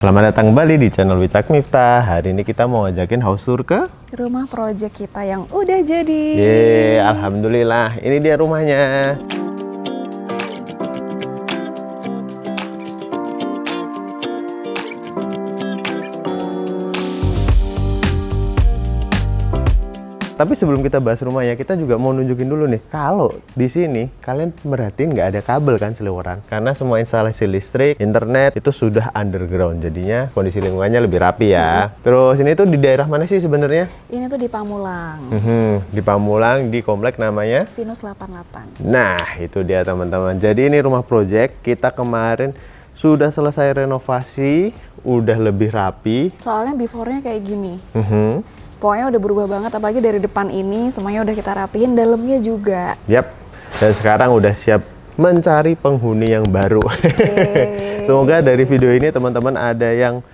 Selamat datang kembali di channel Wicak Miftah. Hari ini kita mau ngajakin house tour ke rumah project kita yang udah jadi. Yeay, alhamdulillah. Ini dia rumahnya. Tapi sebelum kita bahas rumahnya, kita juga mau nunjukin dulu nih. Kalau di sini kalian merhatiin nggak ada kabel kan seliweran, karena semua instalasi listrik, internet itu sudah underground. Jadinya kondisi lingkungannya lebih rapi ya. Terus ini tuh di daerah mana sih sebenarnya? Ini tuh di Pamulang. Di Pamulang, di komplek namanya Venus 88. Nah, itu dia teman-teman. Jadi ini rumah project. Kita kemarin sudah selesai renovasi, udah lebih rapi. Soalnya before-nya kayak gini. Pokoknya udah berubah banget, apalagi dari depan ini semuanya udah kita rapihin, dalamnya juga. Yap, dan sekarang udah siap mencari penghuni yang baru. Semoga dari video ini teman-teman ada yang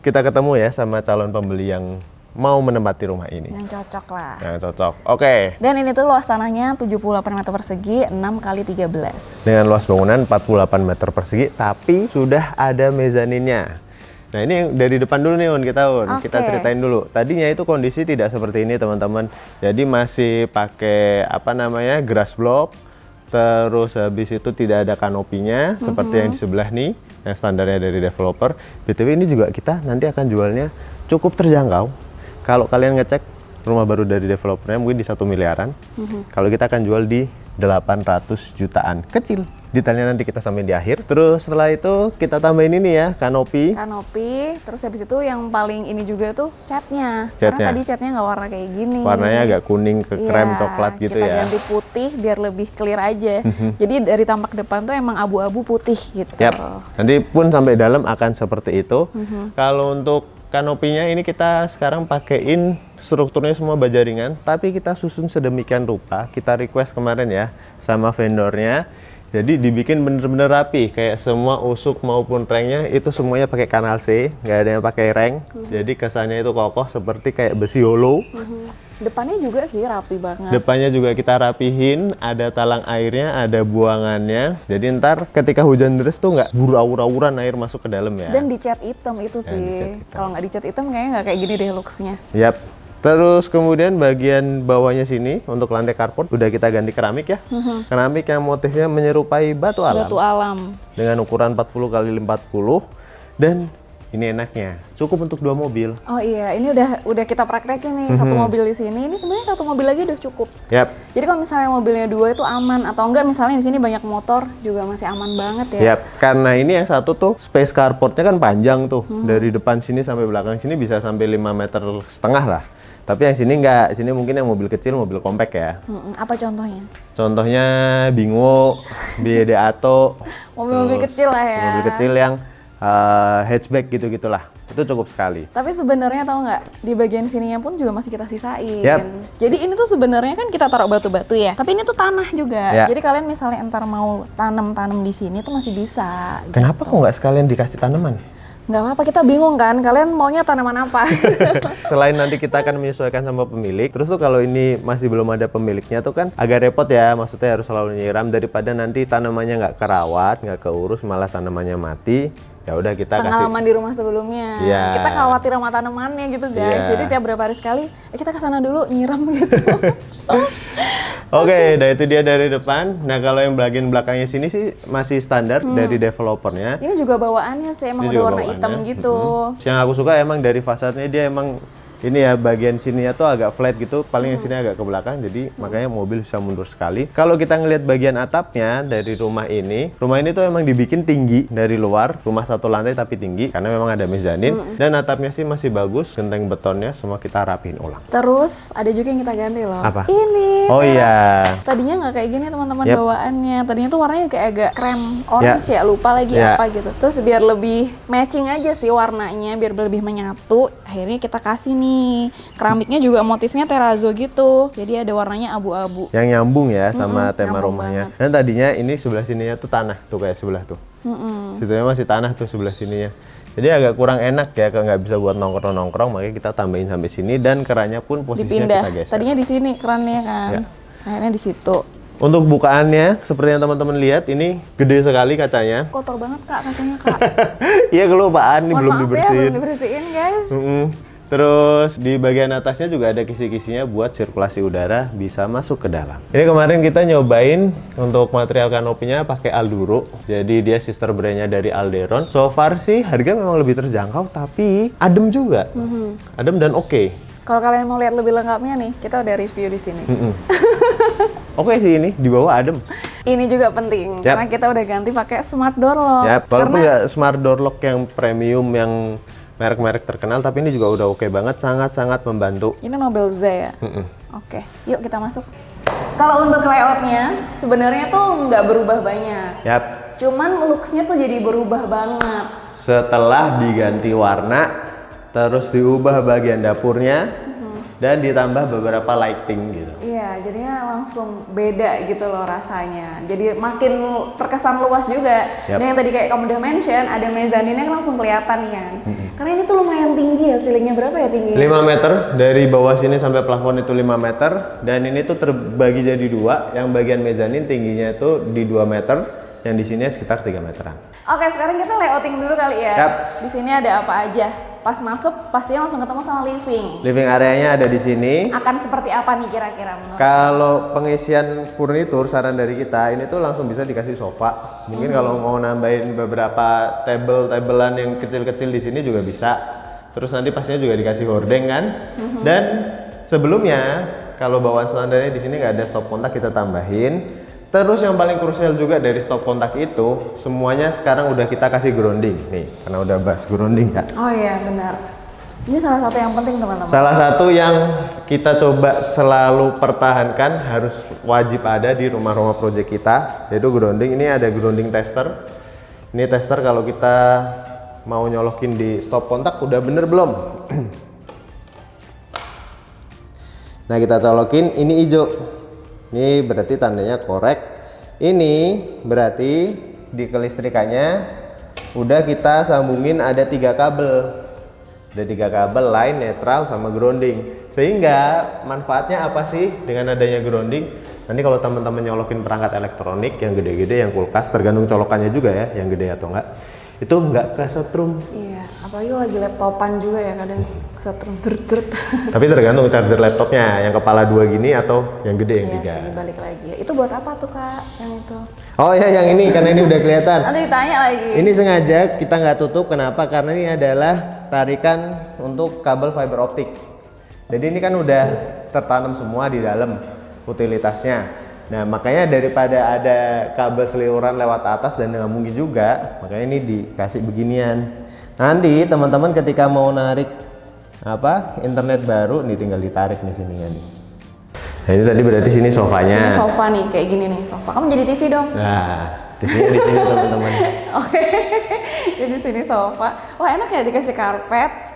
kita ketemu ya sama calon pembeli yang mau menempati rumah ini. Yang cocok lah. Yang cocok, oke. Dan ini tuh luas tanahnya 78 meter persegi, 6 kali 13. Dengan luas bangunan 48 meter persegi, tapi sudah ada mezaninnya. Nah ini dari depan dulu nih kita ceritain dulu. Tadinya itu kondisi tidak seperti ini teman-teman. Jadi masih pakai grass block. Terus habis itu tidak ada kanopinya seperti yang di sebelah nih, yang standarnya dari developer. BTW ini juga kita nanti akan jualnya cukup terjangkau. Kalau kalian ngecek rumah baru dari developernya mungkin di 1 miliaran. Kalau kita akan jual di 800 jutaan, kecil. Detailnya nanti kita sampai di akhir. Terus setelah itu kita tambahin ini ya, kanopi. Terus habis itu yang paling ini juga tuh catnya. Karena tadi catnya nggak warna kayak gini. Warnanya agak kuning ke krem coklat gitu ya. Kita ganti putih biar lebih clear aja. Jadi dari tampak depan tuh emang abu-abu putih gitu. Yap. Nanti pun sampai dalam akan seperti itu. Kalau untuk kanopinya ini kita sekarang pakein strukturnya semua baja ringan, tapi kita susun sedemikian rupa. Kita request kemarin ya sama vendornya. Jadi dibikin bener-bener rapi, kayak semua usuk maupun rengnya itu semuanya pakai kanal C, nggak ada yang pakai reng. Jadi kesannya itu kokoh seperti kayak besi holo. Depannya juga sih rapi banget. Depannya juga kita rapihin, ada talang airnya, ada buangannya. Jadi ntar ketika hujan deras tuh nggak burawur-awuran air masuk ke dalam ya. Dan dicat hitam itu sih. Kalau nggak dicat hitam kayaknya nggak kayak gini deh looks-nya. Yap. Terus kemudian bagian bawahnya sini untuk lantai carport udah kita ganti keramik ya. Keramik yang motifnya menyerupai batu alam. Batu alam. Dengan ukuran 40 x 40 dan ini enaknya cukup untuk 2 mobil. Oh iya, ini udah kita praktekin nih satu mobil di sini. Ini sebenarnya satu mobil lagi udah cukup. Yap. Jadi kalau misalnya mobilnya 2 itu aman, atau enggak misalnya di sini banyak motor juga masih aman banget ya. Yap. Karena ini yang satu tuh space carportnya kan panjang tuh. Dari depan sini sampai belakang sini bisa sampai 5,5 meter lah. Tapi yang sini enggak, sini mungkin yang mobil kecil, mobil compact ya. Apa contohnya? Contohnya Bingo, BYD Atto. Mobil-mobil kecil lah ya. Mobil kecil yang hatchback gitu-gitulah. Itu cukup sekali. Tapi sebenarnya tahu nggak, di bagian sininya pun juga masih kita sisain. Yap. Jadi ini tuh sebenarnya kan kita taruh batu-batu ya. Tapi ini tuh tanah juga. Ya. Jadi kalian misalnya entar mau tanam-tanam di sini tuh masih bisa. Kenapa kok nggak sekalian dikasih tanaman? Nggak apa-apa, kita bingung kan, kalian maunya tanaman apa? Selain nanti kita akan menyesuaikan sama pemilik, terus tuh kalau ini masih belum ada pemiliknya tuh kan agak repot ya, maksudnya harus selalu nyiram daripada nanti tanamannya nggak kerawat, nggak keurus, malah tanamannya mati. Ya udah kita pengalaman di rumah sebelumnya. Ya. Kita khawatir sama tanamannya gitu guys. Ya. Jadi tiap berapa hari sekali, kita kesana dulu nyiram gitu. Oke, nah itu dia dari depan. Nah kalau yang bagian belakangnya sini sih masih standar dari developernya. Ini juga bawaannya sih emang udah warna hitam gitu. Yang aku suka emang dari fasadnya dia emang ini ya, bagian sininya tuh agak flat gitu, paling yang sini agak ke belakang, jadi makanya mobil bisa mundur sekali. Kalau kita ngelihat bagian atapnya dari rumah ini tuh emang dibikin tinggi dari luar, rumah 1 lantai tapi tinggi, karena memang ada mezanin, dan atapnya sih masih bagus, genteng betonnya semua kita rapihin ulang. Terus ada juga yang kita ganti loh. Apa? Ini. Oh iya. Tadinya nggak kayak gini teman-teman bawaannya. Tadinya tuh warnanya kayak agak krem orange ya, lupa lagi apa gitu. Terus biar lebih matching aja sih warnanya, biar lebih menyatu. Akhirnya kita kasih nih keramiknya juga motifnya terrazzo gitu, jadi ada warnanya abu-abu yang nyambung ya sama tema rumahnya. Dan tadinya ini sebelah sininya tuh tanah tuh, kayak sebelah tuh, situnya masih tanah tuh sebelah sininya, jadi agak kurang enak ya, kalau nggak bisa buat nongkrong-nongkrong, makanya kita tambahin sampai sini, dan kerannya pun posisinya dipindah. Kita geser. Tadinya di sini kerannya kan, akhirnya di situ. Untuk bukaannya, seperti yang teman-teman lihat, ini gede sekali kacanya. Kotor banget Kak kacanya Kak. Iya kelupaan, ini belum Maaf dibersihin. ya, belum dibersihin guys. Terus di bagian atasnya juga ada kisi-kisinya buat sirkulasi udara bisa masuk ke dalam. Ini kemarin kita nyobain untuk material kanopinya pakai Alduro. Jadi dia sister brand-nya dari Alderon. So far sih harga memang lebih terjangkau tapi adem juga. Adem dan oke. Kalau kalian mau lihat lebih lengkapnya nih, kita udah review di sini. Oke sih ini di bawah adem. Ini juga penting karena kita udah ganti pakai smart door lock. Yap, walaupun nggak smart door lock yang premium yang merek-merek terkenal, tapi ini juga udah oke banget, sangat-sangat membantu. Ini Nobel Z ya? Oke, yuk kita masuk. Kalau untuk layoutnya, sebenarnya tuh nggak berubah banyak. Yap. Cuman looks-nya tuh jadi berubah banget. Setelah diganti warna, terus diubah bagian dapurnya, dan ditambah beberapa lighting gitu. Iya, jadinya langsung beda gitu loh rasanya. Jadi makin terkesan luas juga. Yap. Dan yang tadi kayak kamu udah mention, ada mezaninnya kan langsung kelihatan nih kan. Karena ini tuh lumayan tinggi ya, ceilingnya berapa ya tingginya? 5 meter, dari bawah sini sampai plafon itu 5 meter. Dan ini tuh terbagi jadi dua, yang bagian mezanin tingginya itu di 2 meter, yang di sini sekitar 3 meteran. Oke, sekarang kita layouting dulu kali ya. Yap. Di sini ada apa aja? Pas masuk pastinya langsung ketemu sama living. Living areanya ada di sini. Akan seperti apa nih kira-kira menurut? Kalau pengisian furnitur, saran dari kita, ini tuh langsung bisa dikasih sofa. Mungkin kalau mau nambahin beberapa table-tablean yang kecil-kecil di sini juga bisa. Terus nanti pastinya juga dikasih hordeng kan. Dan sebelumnya, kalau bawaan standarnya di sini nggak ada stop kontak, kita tambahin. Terus yang paling krusial juga dari stop kontak itu, semuanya sekarang udah kita kasih grounding. Nih, karena udah bahas grounding ya. Oh iya, benar. Ini salah satu yang penting teman-teman. Salah satu yang kita coba selalu pertahankan, harus wajib ada di rumah-rumah project kita, yaitu grounding. Ini ada grounding tester. Ini tester kalau kita mau nyolokin di stop kontak udah bener belum? Nah, kita colokin, ini hijau. Ini berarti tandanya korek. Ini berarti di kelistrikannya udah kita sambungin ada 3 kabel. Ada 3 kabel, line, netral, sama grounding. Sehingga manfaatnya apa sih dengan adanya grounding? Nanti kalau teman-teman nyolokin perangkat elektronik yang gede-gede, yang kulkas, tergantung colokannya juga ya, yang gede atau enggak, itu enggak kesetrum. Iya, apalagi lagi laptopan juga ya kadang kesetrum jert-jert. Tapi tergantung charger laptopnya, yang kepala 2 gini atau yang gede yang 3. Iya sih, balik lagi. Itu buat apa tuh Kak, yang itu? Oh ya, yang ini, karena ini udah kelihatan. Nanti ditanya lagi. Ini sengaja kita nggak tutup, kenapa? Karena ini adalah tarikan untuk kabel fiber optik. Jadi ini kan udah tertanam semua di dalam utilitasnya. Nah, makanya daripada ada kabel seliuran lewat atas dan nggak mungkin juga, makanya ini dikasih beginian. Nanti teman-teman ketika mau narik internet baru, nih tinggal ditarik nih sininya nih. Nah, ini tadi berarti sini sofanya. Sini sofa nih, kayak gini nih sofa. Kamu jadi TV dong. Nah, TV-nya di sini teman-teman. Oke. Jadi sini sofa. Wah, enak ya dikasih karpet.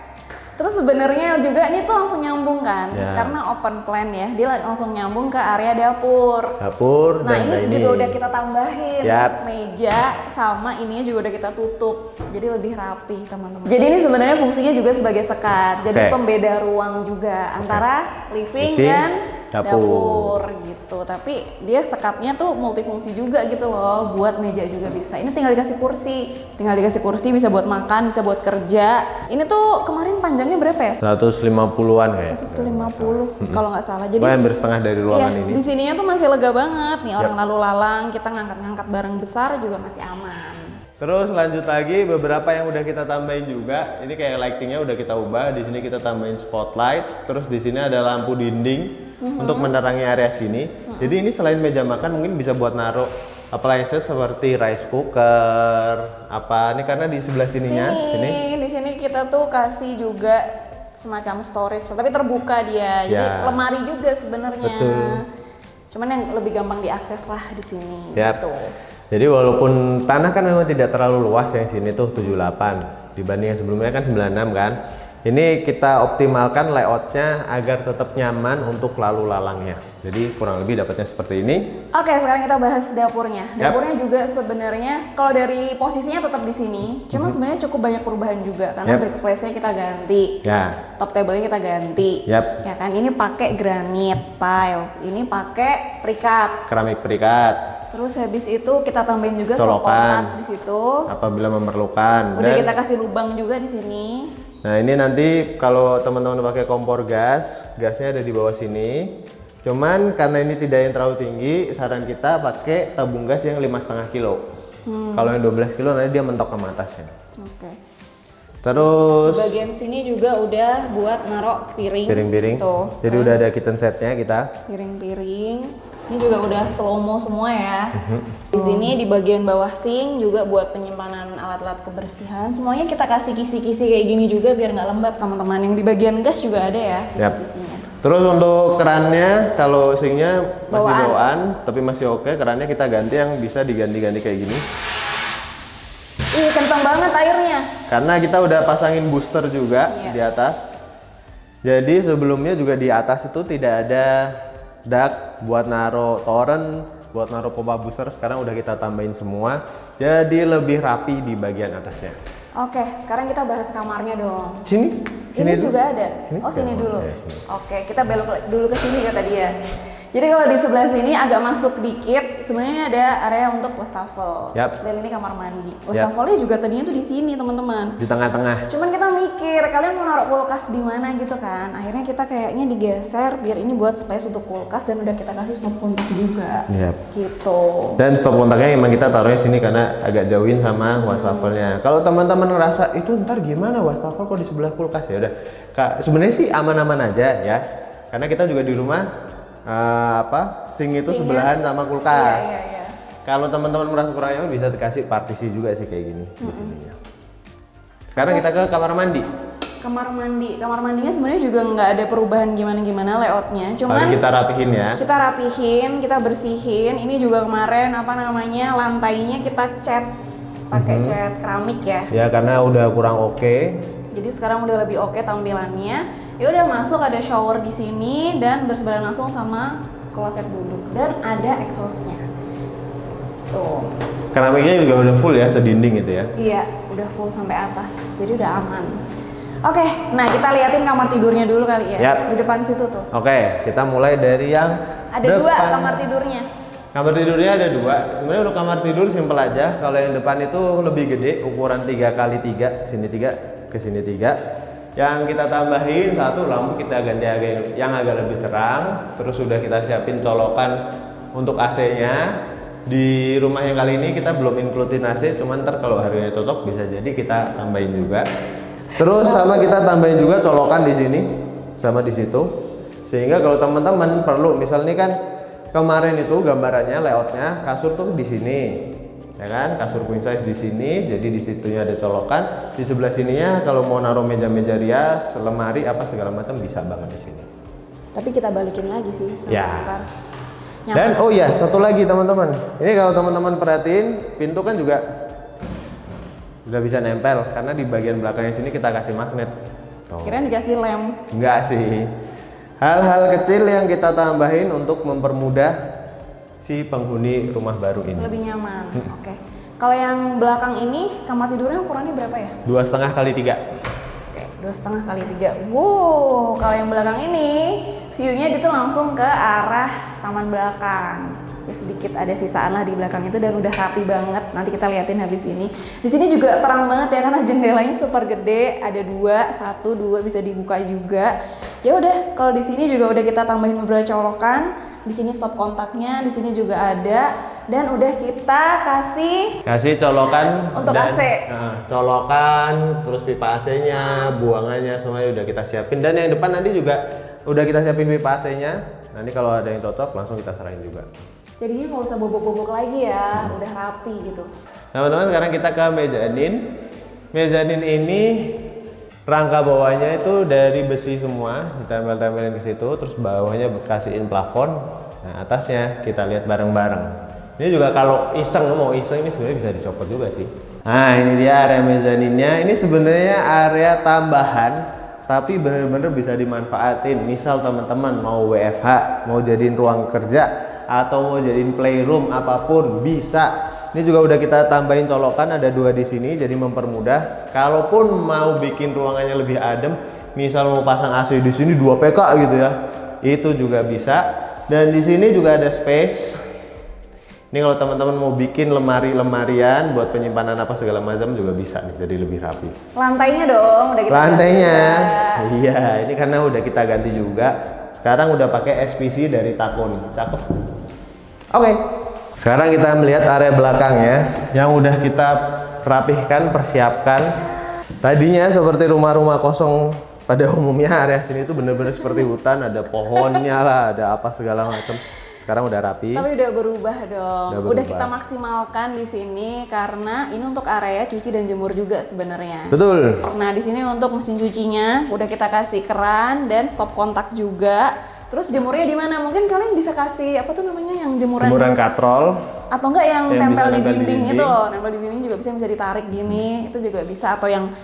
Terus sebenarnya juga ini tuh langsung nyambung kan, ya. Karena open plan ya, dia langsung nyambung ke area dapur. Dapur. Nah dan ini juga udah kita tambahin Yap. meja sama ininya juga udah kita tutup, jadi lebih rapi teman-teman. Jadi ini sebenarnya fungsinya juga sebagai sekat, jadi pembeda ruang juga antara living dan dapur gitu. Tapi dia sekatnya tuh multifungsi juga gitu loh, buat meja juga bisa. Ini tinggal dikasih kursi, bisa buat makan, bisa buat kerja. Ini tuh kemarin panjangnya berapa ya? 150-an kayak. 150 kalau nggak salah. Jadi hampir setengah dari ruangan ini. Di sininya tuh masih lega banget nih, orang lalu lalang, kita ngangkat-ngangkat barang besar juga masih aman. Terus lanjut lagi, beberapa yang udah kita tambahin juga. Ini kayak lightingnya udah kita ubah. Di sini kita tambahin spotlight. Terus di sini ada lampu dinding untuk menerangi area sini. Jadi ini selain meja makan mungkin bisa buat naruh appliances seperti rice cooker. Ini karena di sebelah sininya. Di sini kita tuh kasih juga semacam storage, tapi terbuka dia. Jadi lemari juga sebenarnya. Betul. Cuman yang lebih gampang diakses lah di sini. Gitu. Jadi walaupun tanah kan memang tidak terlalu luas, yang sini tuh 78 dibanding yang sebelumnya kan 96 kan. ini kita optimalkan layoutnya agar tetap nyaman untuk lalu lalangnya. Jadi kurang lebih dapatnya seperti ini. Oke, sekarang kita bahas dapurnya. Dapurnya juga sebenarnya kalau dari posisinya tetap di sini, cuma sebenarnya cukup banyak perubahan juga karena backsplash-nya kita ganti, top table-nya kita ganti, ya kan. Ini pakai granit tiles, ini pakai perikat, keramik perikat. Terus habis itu kita tambahin juga stop kontak di situ. Apabila memerlukan. Udah kita kasih lubang juga di sini. Nah ini nanti kalau teman-teman pakai kompor gas, gasnya ada di bawah sini. Cuman karena ini tidak yang terlalu tinggi, saran kita pakai tabung gas yang 5,5 kilo. Kalau yang 12 kilo nanti dia mentok ke atasnya. Oke. Terus di bagian sini juga udah buat narok piring. Piring-piring. Tuh. Jadi udah ada kitchen setnya kita. Piring-piring. Ini juga udah slow mo semua ya. Di sini di bagian bawah sink juga buat penyimpanan alat-alat kebersihan. Semuanya kita kasih kisi-kisi kayak gini juga biar nggak lembab teman-teman. Yang di bagian gas juga ada ya kisi-kisinya. Terus untuk kerannya, kalau sinknya masih bawaan, tapi masih oke. Kerannya kita ganti yang bisa diganti-ganti kayak gini. Ih, kencang banget airnya. Karena kita udah pasangin booster juga di atas. Jadi sebelumnya juga di atas itu tidak ada dak buat naro toren, buat naro pompa booster. Sekarang udah kita tambahin semua, jadi lebih rapi di bagian atasnya. Oke, sekarang kita bahas kamarnya dong. Sini ini juga ada. Sini? Oh, sini dulu. Ya, sini. Oke, kita belok dulu ke sini kata dia. Jadi kalau di sebelah sini agak masuk dikit, sebenarnya ini ada area untuk wastafel. Dan ini kamar mandi. Wastafelnya juga tadinya tuh di sini, teman-teman. Di tengah-tengah. Cuman kita mikir, kalian mau naruh kulkas di mana gitu kan. Akhirnya kita kayaknya digeser biar ini buat space untuk kulkas dan udah kita kasih stop kontak juga. Gitu. Dan stop kontaknya emang kita taruhnya sini karena agak jauhin sama wastafelnya. Kalau teman-teman ngerasa itu ntar gimana wastafel kok di sebelah kulkas, ya udah. Sebenarnya sih aman-aman aja ya. Karena kita juga di rumah sink itu sebelahan sama kulkas. Kalau teman-teman merasa kurang nyaman bisa dikasih partisi juga sih kayak gini di sininya. Sekarang kita ke kamar mandi. Kamar mandinya sebenarnya juga nggak ada perubahan gimana layoutnya. Cuman kita rapihin ya. Kita rapihin, kita bersihin. Ini juga kemarin lantainya kita cat pakai cat keramik ya. Ya karena udah kurang oke. Jadi sekarang udah lebih oke tampilannya. Ya udah masuk, ada shower di sini dan bersebelahan langsung sama kloset duduk dan ada exhaustnya. Tuh. Keramiknya juga udah full ya, sedinding gitu ya? Iya, udah full sampai atas, jadi udah aman. Oke, nah kita liatin kamar tidurnya dulu kali ya. Di depan situ tuh. Oke, kita mulai dari yang ada depan. Dua kamar tidurnya. Kamar tidurnya ada dua. Sebenarnya untuk kamar tidur simpel aja. Kalau yang depan itu lebih gede, ukuran 3x3, sini 3, ke sini 3. Yang kita tambahin satu lampu, kita ganti yang agak lebih terang. Terus sudah kita siapin colokan untuk AC-nya. Di rumah yang kali ini kita belum includein AC, cuman ntar kalau harganya cocok bisa jadi kita tambahin juga. Terus sama kita tambahin juga colokan di sini sama di situ. Sehingga kalau teman-teman perlu, misalnya kan kemarin itu gambarannya layoutnya kasur tuh di sini. Ya kan, kasur queen size di sini, jadi di situnya ada colokan. Di sebelah sininya kalau mau naruh meja-meja rias, lemari apa segala macam bisa banget di sini. Tapi kita balikin lagi sih ntar. Dan oh iya, satu lagi teman-teman. Ini kalau teman-teman perhatiin, pintu kan juga udah bisa nempel karena di bagian belakangnya sini kita kasih magnet. Kirain dikasih lem. Enggak sih. Hal-hal kecil yang kita tambahin untuk mempermudah si penghuni rumah baru ini. Lebih nyaman. Oke. Kalau yang belakang ini kamar tidurnya ukurannya berapa ya? 2,5x3. Oke, 2,5x3. Wow, kalau yang belakang ini view-nya itu langsung ke arah taman belakang. Ya sedikit ada sisaan lah di belakang itu dan udah rapi banget. Nanti kita liatin habis ini. Di sini juga terang banget ya karena jendelanya super gede. Ada 2 bisa dibuka juga. Ya udah, kalau di sini juga udah kita tambahin beberapa colokan. Di sini stop kontaknya, di sini juga ada, dan udah kita kasih colokan untuk AC. Colokan, terus pipa AC-nya, buangannya semuanya udah kita siapin. Dan yang depan nanti juga udah kita siapin pipa AC-nya. Nanti kalau ada yang cocok langsung kita serahin juga. Jadinya nggak usah bobok-bobok lagi ya, udah rapi gitu. Nah teman-teman, sekarang kita ke mezanin. Mezanin ini rangka bawahnya itu dari besi semua, ditempel-tempelin ke situ, terus bawahnya kasihin plafon. Nah atasnya kita lihat bareng-bareng. Ini juga kalau mau iseng ini sebenarnya bisa dicopot juga sih. Nah ini dia area mezaninnya. Ini sebenarnya area tambahan tapi bener-bener bisa dimanfaatin. Misal teman-teman mau WFH, mau jadiin ruang kerja, atau mau jadiin playroom, apapun bisa. Ini juga udah kita tambahin colokan, ada 2 di sini, jadi mempermudah. Kalaupun mau bikin ruangannya lebih adem, misal mau pasang AC di sini 2 PK gitu ya, itu juga bisa. Dan di sini juga ada space. Ini kalau teman-teman mau bikin lemari-lemarian buat penyimpanan apa segala macam juga bisa nih, jadi lebih rapi. Lantainya dong udah kita Lantainya, ganti iya, ini karena udah kita ganti juga. Sekarang udah pakai SPC dari Taco nih, cakep. Oke, sekarang kita melihat area belakangnya yang udah kita rapihkan, persiapkan. Tadinya seperti rumah-rumah kosong pada umumnya, area sini tuh bener-bener seperti hutan, ada pohonnya lah, ada apa segala macam. Sekarang udah rapi. Tapi udah berubah dong. Udah kita maksimalkan di sini karena ini untuk area cuci dan jemur juga sebenarnya. Betul. Nah, di sini untuk mesin cucinya udah kita kasih keran dan stop kontak juga. Terus jemurnya di mana? Mungkin kalian bisa kasih apa tuh namanya yang jemuran katrol. Atau enggak yang tempel di nempel di dinding dinding. itu loh. Nempel di dinding juga bisa ditarik gini. Itu juga bisa, atau yang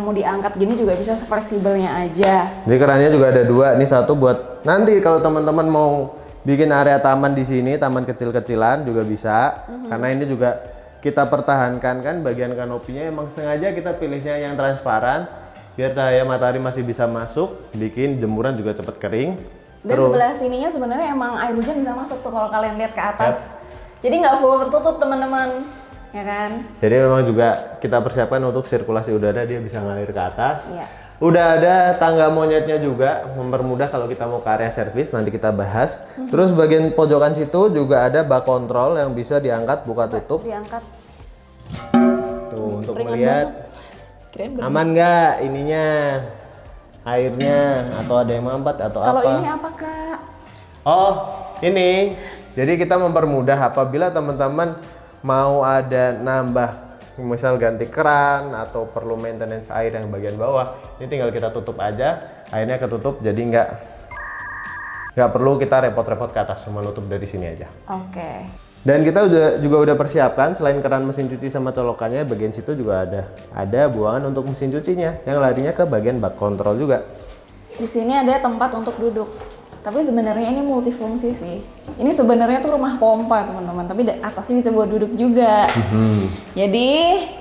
mau diangkat gini juga bisa, fleksibelnya aja. Jadi kerannya juga ada 2. Ini satu buat nanti kalau teman-teman mau bikin area taman di sini, taman kecil-kecilan juga bisa. Karena ini juga kita pertahankan kan bagian kanopinya, emang sengaja kita pilihnya yang transparan biar cahaya matahari masih bisa masuk, bikin jemuran juga cepat kering. Dan sebelah sininya sebenarnya emang air hujan bisa masuk tuh kalau kalian lihat ke atas. Jadi nggak full tertutup teman-teman, ya kan? Jadi memang juga kita persiapkan untuk sirkulasi udara, dia bisa ngalir ke atas. Iya. Udah ada tangga monyetnya juga, mempermudah kalau kita mau ke area servis, nanti kita bahas. Terus bagian pojokan situ juga ada bak kontrol yang bisa diangkat buka tutup. Diangkat. Tuh untuk Ringan melihat Keren aman nggak ininya, airnya, atau ada yang mampat atau apa. Kalau ini apa Kak? Oh ini, jadi kita mempermudah apabila teman-teman mau ada nambah, misal ganti keran atau perlu maintenance air yang bagian bawah, ini tinggal kita tutup aja, airnya ketutup, jadi nggak perlu kita repot-repot ke atas, cuma nutup dari sini aja. Oke. Dan kita juga udah persiapkan selain keran mesin cuci sama colokannya, bagian situ juga ada buangan untuk mesin cucinya yang larinya ke bagian bak kontrol juga. Di sini ada tempat untuk duduk. Tapi sebenarnya ini multifungsi sih. Ini sebenarnya tuh rumah pompa teman-teman, tapi atasnya bisa buat duduk juga. Jadi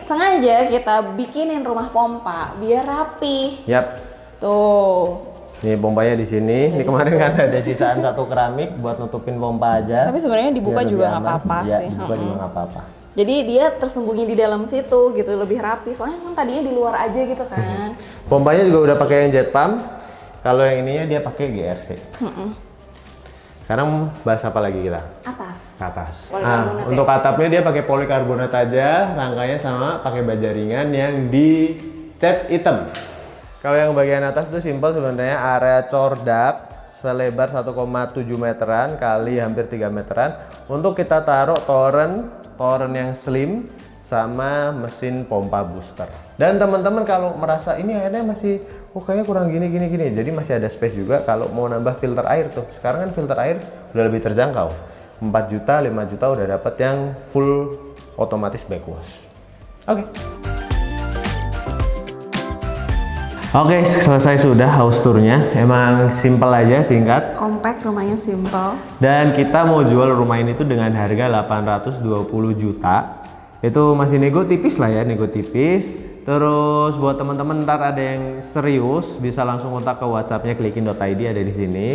sengaja kita bikinin rumah pompa biar rapi. Yap. Tuh. Ini pompanya di sini. Ini kemarin kan ada sisaan satu keramik buat nutupin pompa aja. Tapi sebenarnya dibuka juga nggak apa-apa ya, sih. Dibuka juga nggak apa-apa. Jadi dia tersembunyi di dalam situ gitu, lebih rapi. Soalnya kan tadinya di luar aja gitu kan. Pompanya juga udah pakai yang jet pump. Kalau yang ininya dia pakai GRC. Sekarang bahas apa lagi kita? Atas. Ke atas. Polikarbonat Untuk atapnya dia pakai polikarbonat aja, rangkanya sama pakai baja ringan yang dicat hitam. Kalau yang bagian atas itu simpel sebenarnya, area cordak selebar 1,7 meteran kali hampir 3 meteran untuk kita taruh toren yang slim sama mesin pompa booster. Dan teman-teman kalau merasa ini airnya masih kayaknya kurang gini, jadi masih ada space juga kalau mau nambah filter air tuh. Sekarang kan filter air udah lebih terjangkau. 4 juta, 5 juta udah dapat yang full otomatis backwash. Oke, selesai sudah house tournya. Emang simple aja, singkat. Compact, rumahnya simple. Dan kita mau jual rumah ini tuh dengan harga 820 juta. Itu masih nego tipis lah ya, nego tipis. Terus buat teman-teman ntar ada yang serius bisa langsung kontak ke WhatsAppnya klikin.id, ada di sini.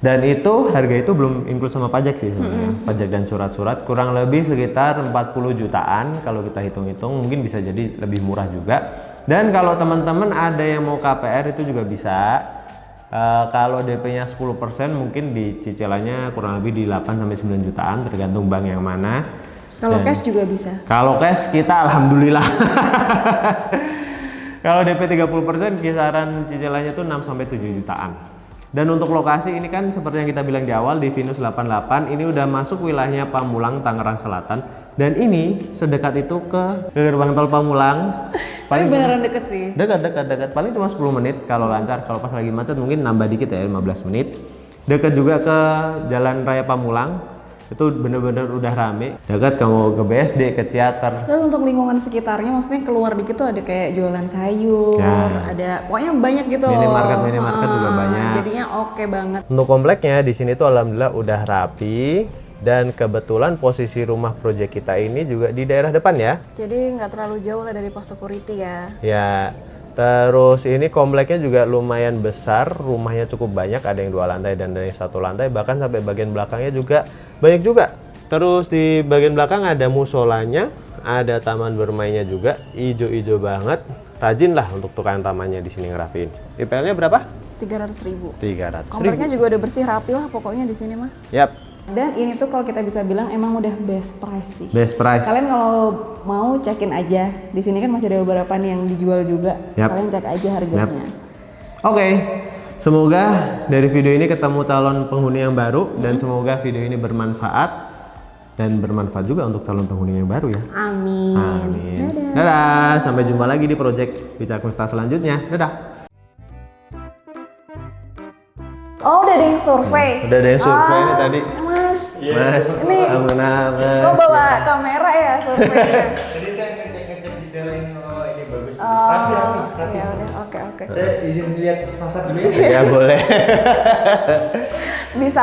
Dan itu harga itu belum include sama pajak sih sebenarnya. Pajak dan surat-surat kurang lebih sekitar 40 jutaan kalau kita hitung-hitung, mungkin bisa jadi lebih murah juga. Dan kalau teman-teman ada yang mau KPR itu juga bisa. Kalau DP-nya 10% mungkin di cicilannya kurang lebih di 8-9 jutaan tergantung bank yang mana. Kalau cash juga bisa. Kalau cash kita alhamdulillah. Kalau DP 30% kisaran cicilannya tuh 6-7 jutaan. Dan untuk lokasi ini kan seperti yang kita bilang di awal di Venus 88 ini udah masuk wilayahnya Pamulang, Tangerang Selatan. Dan ini sedekat itu ke gerbang tol Pamulang. Tapi beneran deket sih. Dekat. Paling cuma 10 menit kalau lancar. Kalau pas lagi macet mungkin nambah dikit ya, 15 menit. Dekat juga ke Jalan Raya Pamulang. itu bener-bener udah rame. Dekat kamu ke BSD, ke teater. Terus untuk lingkungan sekitarnya, maksudnya keluar dikit tuh ada kayak jualan sayur, ada pokoknya banyak gitu loh. Minimarket juga banyak. Jadinya oke banget. Untuk kompleknya di sini tuh alhamdulillah udah rapi. Dan kebetulan posisi rumah proyek kita ini juga di daerah depan ya. Jadi nggak terlalu jauh lah dari pos security ya. Ya, terus ini kompleknya juga lumayan besar, rumahnya cukup banyak, ada yang 2 lantai dan ada yang 1 lantai, bahkan sampai bagian belakangnya juga banyak juga. Terus di bagian belakang ada musolanya, ada taman bermainnya juga, ijo-ijo banget. Rajin lah untuk tukang tamannya di sini ngerapiin. IPL-nya berapa? 300.000. 300.000. Kompleknya juga udah bersih rapi lah pokoknya di sini mah. Yap. Dan ini tuh kalau kita bisa bilang emang udah best price sih. Best price. Kalian kalau mau cekin aja. Di sini kan masih ada beberapa nih yang dijual juga. Kalian cek aja harganya. Oke. Semoga dari video ini ketemu calon penghuni yang baru dan semoga video ini bermanfaat dan bermanfaat juga untuk calon penghuni yang baru ya. Amin. Amin. Dadah. Sampai jumpa lagi di project Wicak Mesta selanjutnya. Dadah. Oh, udah ada yang survei. Udah ada yang survei ini tadi. Mas. Mas. Ini. Kok bawa kamera ya surveinya? Jadi saya ngecek detail ini. Oh, ini bagus. Oh, Rapi. Ya udah, oke. Saya izin lihat fasad dulu ya. Ya boleh. Bisa